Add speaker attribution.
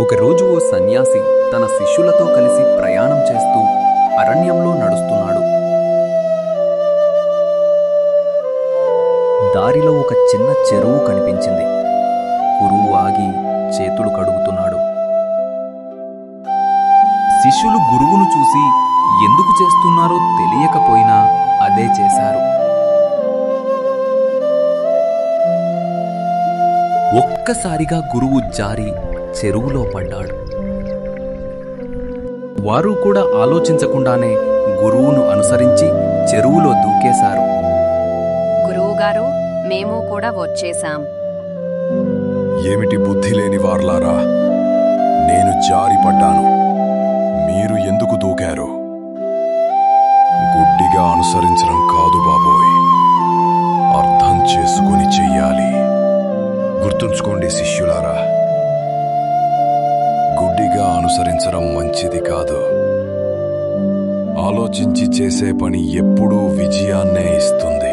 Speaker 1: ఒకరోజు ఓ సన్యాసి తన శిష్యులతో కలిసి ప్రయాణం చేస్తూ అరణ్యంలో నడుస్తున్నాడు. దారిలో ఒక చిన్న చెరువు కనిపించింది. గురువు ఆగి చేతులు కడుగుతున్నాడు. శిష్యులు గురువును చూసి ఎందుకు చేస్తున్నారో తెలియకపోయినా అదే చేశారు. ఒక్కసారిగా గురువు జారి చెరువులో పడ్డాడు. వారు కూడా ఆలోచించకుండానే గురువును అనుసరించి చెరువులో దూకేశారు.
Speaker 2: గురువుగారు, మేము కూడా వచ్చేశాం.
Speaker 3: ఏమిటి బుద్ధి లేని వార్లారా, నేను జారిపడ్డాను, మీరు ఎందుకు దూకారు? గుడ్డిగా అనుసరించడం కాదు బాబోయ్, అర్థం చేసుకుని చెయ్యాలి. గుర్తుంచుకోండి శిష్యులారా, గుడ్డిగా అనుసరించడం మంచిది కాదు. ఆలోచించి చేసే పని ఎప్పుడూ విజయాన్నే ఇస్తుంది.